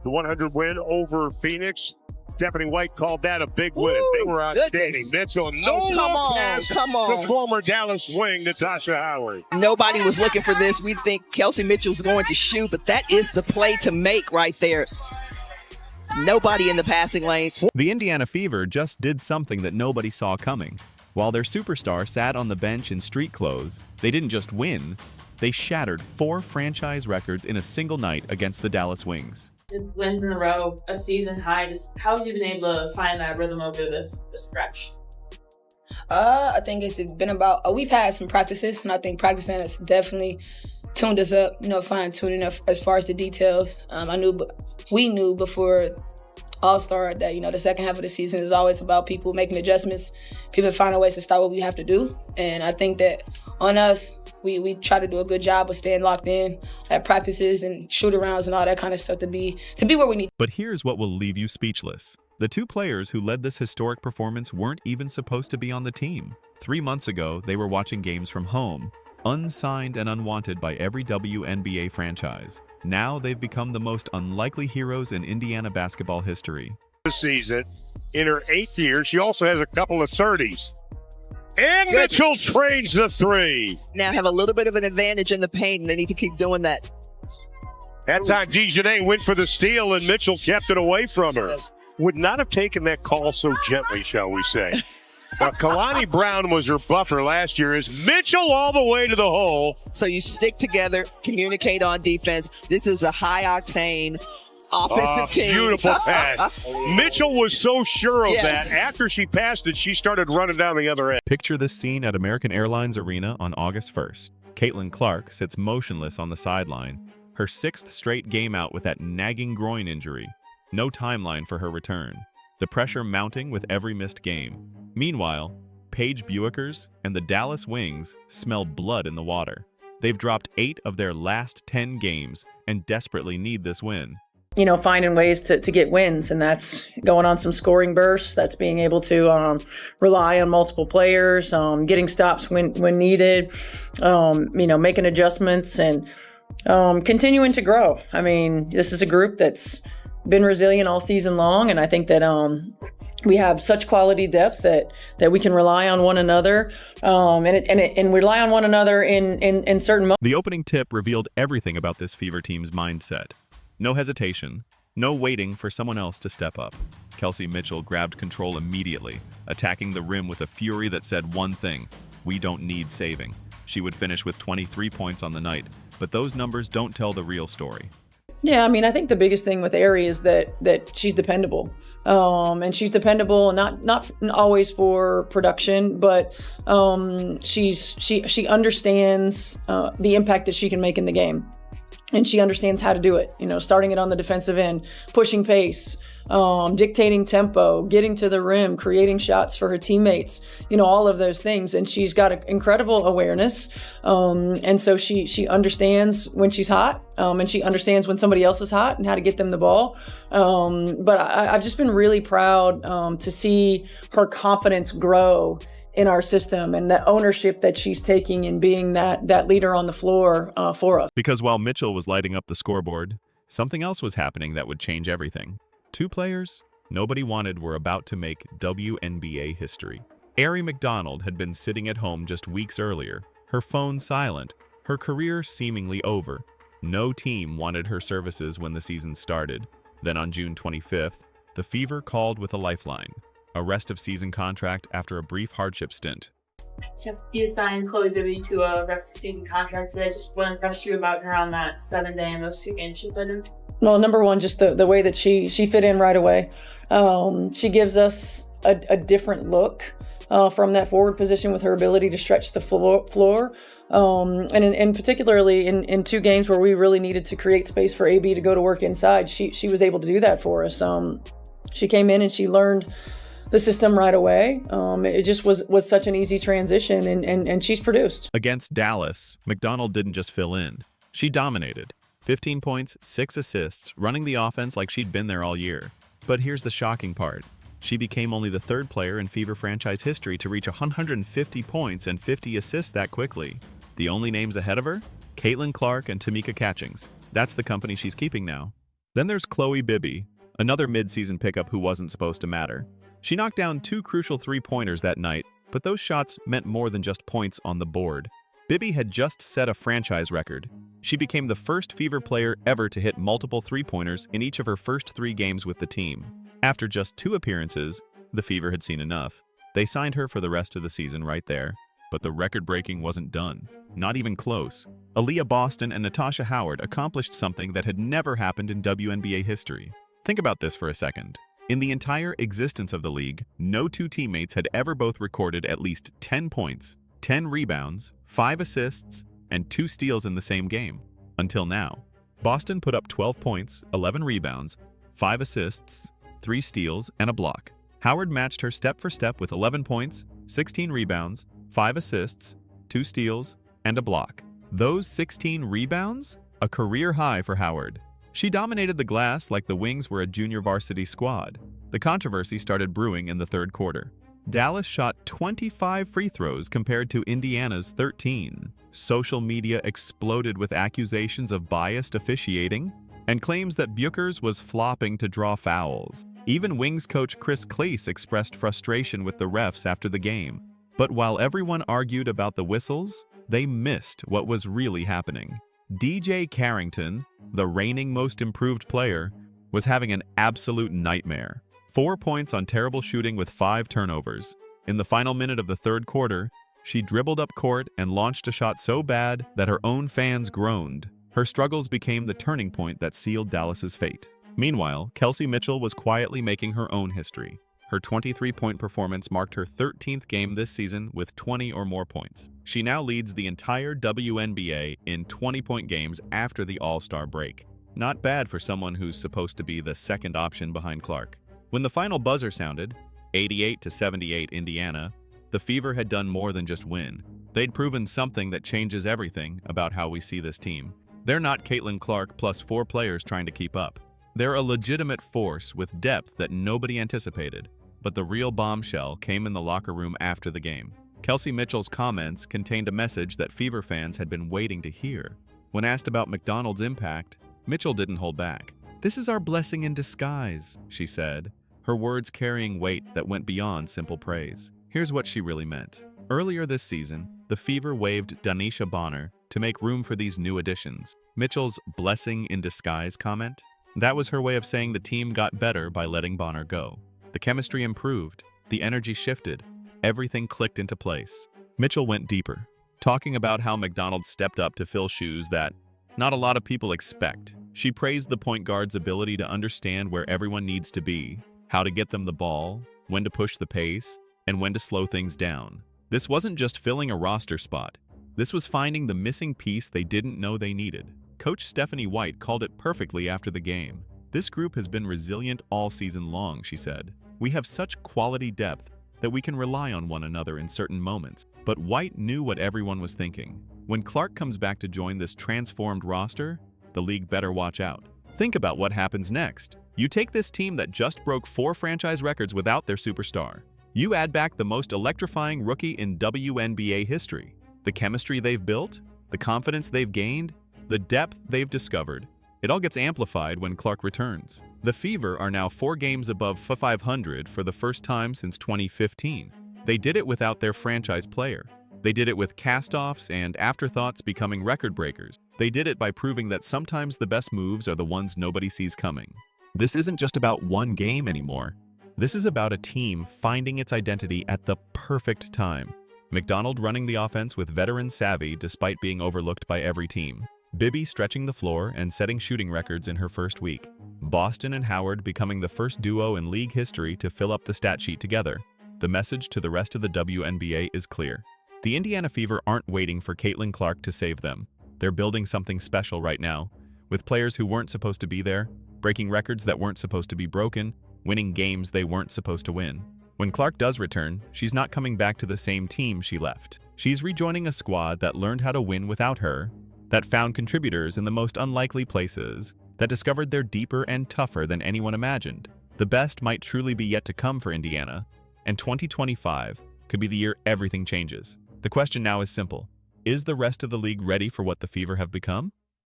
The 100 win over Phoenix. Stephanie White called that a big win. They were outstanding. Mitchell, come on. The former Dallas wing, Natasha Howard. Nobody was looking for this. We think Kelsey Mitchell's going to shoot, but that is the play to make right there. Nobody in the passing lane. The Indiana Fever just did something that nobody saw coming. While their superstar sat on the bench in street clothes, they didn't just win, they shattered 4 franchise records in a single night against the Dallas Wings. Wins in a row, a season high. Just how have you been able to find that rhythm over this stretch? I think it's been about, we've had some practices, and I think practicing has definitely tuned us up, fine-tuning as far as the details. We knew before All-Star that, the second half of the season is always about people making adjustments, people finding ways to stop what we have to do. And I think that on us, we try to do a good job of staying locked in at practices and shoot-arounds and all that kind of stuff to be where we need. But here's what will leave you speechless. The 2 players who led this historic performance weren't even supposed to be on the team. 3 months ago, they were watching games from home, unsigned and unwanted by every WNBA franchise. Now they've become the most unlikely heroes in Indiana basketball history. This season, in her 8th year, she also has a couple of 30s. And Mitchell trains the 3. Now have a little bit of an advantage in the paint, and they need to keep doing that. That time, Dejanay went for the steal, and Mitchell kept it away from her. Would not have taken that call so gently, shall we say. Now, Kalani Brown was her buffer last year. Is Mitchell all the way to the hole? So you stick together, communicate on defense. This is a high-octane offensive team. Beautiful pass. Mitchell was so sure of that. After she passed it, she started running down the other end. Picture this scene at American Airlines Arena on August 1st. Caitlin Clark sits motionless on the sideline, her 6th straight game out with that nagging groin injury. No timeline for her return. The pressure mounting with every missed game. Meanwhile, Paige Bueckers and the Dallas Wings smell blood in the water. They've dropped 8 of their last 10 games and desperately need this win. Finding ways to get wins, and that's going on some scoring bursts. That's being able to rely on multiple players, getting stops when needed, making adjustments and continuing to grow. I mean, this is a group that's been resilient all season long, and I think that we have such quality depth that we can rely on one another, and rely on one another in certain moments. The opening tip revealed everything about this Fever team's mindset. No hesitation, no waiting for someone else to step up. Kelsey Mitchell grabbed control immediately, attacking the rim with a fury that said one thing: we don't need saving. She would finish with 23 points on the night, but those numbers don't tell the real story. Yeah, I think the biggest thing with Ari is that she's dependable, and she's dependable not always for production, but she understands the impact that she can make in the game. And she understands how to do it, starting it on the defensive end, pushing pace, dictating tempo, getting to the rim, creating shots for her teammates, all of those things. And she's got an incredible awareness. And so she understands when she's hot, and she understands when somebody else is hot and how to get them the ball. But I've just been really proud to see her confidence grow in our system, and the ownership that she's taking in being that leader on the floor for us. Because while Mitchell was lighting up the scoreboard, something else was happening that would change everything. 2 players nobody wanted were about to make WNBA history. Ari McDonald had been sitting at home just weeks earlier, her phone silent, her career seemingly over. No team wanted her services when the season started. Then on June 25th, the Fever called with a lifeline. A rest-of-season contract after a brief hardship stint. You signed Chloe Bibby to a rest-of-season contract today. Just what impressed you about her on that 7-day and those 2 games she played in? Well, number one, just the way that she fit in right away. She gives us a different look from that forward position with her ability to stretch the floor. And particularly in 2 games where we really needed to create space for AB to go to work inside, she was able to do that for us. She came in and she learned the system right away. It just was such an easy transition, and she's produced. Against Dallas, McDonald didn't just fill in. She dominated. 15 points, 6 assists, running the offense like she'd been there all year. But here's the shocking part. She became only the 3rd player in Fever franchise history to reach 150 points and 50 assists that quickly. The only names ahead of her? Caitlin Clark and Tamika Catchings. That's the company she's keeping now. Then there's Chloe Bibby, another mid-season pickup who wasn't supposed to matter. She knocked down 2 crucial three-pointers that night, but those shots meant more than just points on the board. Bibby had just set a franchise record. She became the first Fever player ever to hit multiple three-pointers in each of her first 3 games with the team. After just 2 appearances, the Fever had seen enough. They signed her for the rest of the season right there. But the record-breaking wasn't done. Not even close. Aaliyah Boston and Natasha Howard accomplished something that had never happened in WNBA history. Think about this for a second. In the entire existence of the league, no 2 teammates had ever both recorded at least 10 points, 10 rebounds, 5 assists, and 2 steals in the same game. Until now. Boston put up 12 points, 11 rebounds, 5 assists, 3 steals, and a block. Howard matched her step for step with 11 points, 16 rebounds, 5 assists, 2 steals, and a block. Those 16 rebounds? A career high for Howard. She dominated the glass like the Wings were a junior varsity squad. The controversy started brewing in the third quarter. Dallas shot 25 free throws compared to Indiana's 13. Social media exploded with accusations of biased officiating and claims that Bueckers was flopping to draw fouls. Even Wings coach Chris Cleese expressed frustration with the refs after the game. But while everyone argued about the whistles, they missed what was really happening. DJ Carrington, the reigning most improved player, was having an absolute nightmare. 4 points on terrible shooting with 5 turnovers. In the final minute of the third quarter, she dribbled up court and launched a shot so bad that her own fans groaned. Her struggles became the turning point that sealed Dallas's fate. Meanwhile, Kelsey Mitchell was quietly making her own history. Her 23-point performance marked her 13th game this season with 20 or more points. She now leads the entire WNBA in 20-point games after the All-Star break. Not bad for someone who's supposed to be the second option behind Clark. When the final buzzer sounded, 88-78 Indiana, the Fever had done more than just win. They'd proven something that changes everything about how we see this team. They're not Caitlin Clark plus 4 players trying to keep up. They're a legitimate force with depth that nobody anticipated. But the real bombshell came in the locker room after the game. Kelsey Mitchell's comments contained a message that Fever fans had been waiting to hear. When asked about McDonald's impact, Mitchell didn't hold back. "This is our blessing in disguise," she said, her words carrying weight that went beyond simple praise. Here's what she really meant. Earlier this season, the Fever waived Danisha Bonner to make room for these new additions. Mitchell's blessing in disguise comment? That was her way of saying the team got better by letting Bonner go. The chemistry improved, the energy shifted, everything clicked into place. Mitchell went deeper, talking about how McDonald stepped up to fill shoes that not a lot of people expect. She praised the point guard's ability to understand where everyone needs to be, how to get them the ball, when to push the pace, and when to slow things down. This wasn't just filling a roster spot. This was finding the missing piece they didn't know they needed. Coach Stephanie White called it perfectly after the game. "This group has been resilient all season long," she said. "We have such quality depth that we can rely on one another in certain moments." But White knew what everyone was thinking. When Clark comes back to join this transformed roster, the league better watch out. Think about what happens next. You take this team that just broke 4 franchise records without their superstar. You add back the most electrifying rookie in WNBA history. The chemistry they've built, the confidence they've gained, the depth they've discovered. It all gets amplified when Clark returns. The Fever are now 4 games above 500 for the first time since 2015. They did it without their franchise player. They did it with cast-offs and afterthoughts becoming record breakers. They did it by proving that sometimes the best moves are the ones nobody sees coming. This isn't just about one game anymore. This is about a team finding its identity at the perfect time. McDonald running the offense with veteran savvy despite being overlooked by every team. Bibby stretching the floor and setting shooting records in her first week. Boston and Howard becoming the first duo in league history to fill up the stat sheet together. The message to the rest of the WNBA is clear. The Indiana Fever aren't waiting for Caitlin Clark to save them. They're building something special right now, with players who weren't supposed to be there, breaking records that weren't supposed to be broken, winning games they weren't supposed to win. When Clark does return, she's not coming back to the same team she left. She's rejoining a squad that learned how to win without her, that found contributors in the most unlikely places, that discovered they're deeper and tougher than anyone imagined. The best might truly be yet to come for Indiana, and 2025 could be the year everything changes. The question now is simple. Is the rest of the league ready for what the Fever have become?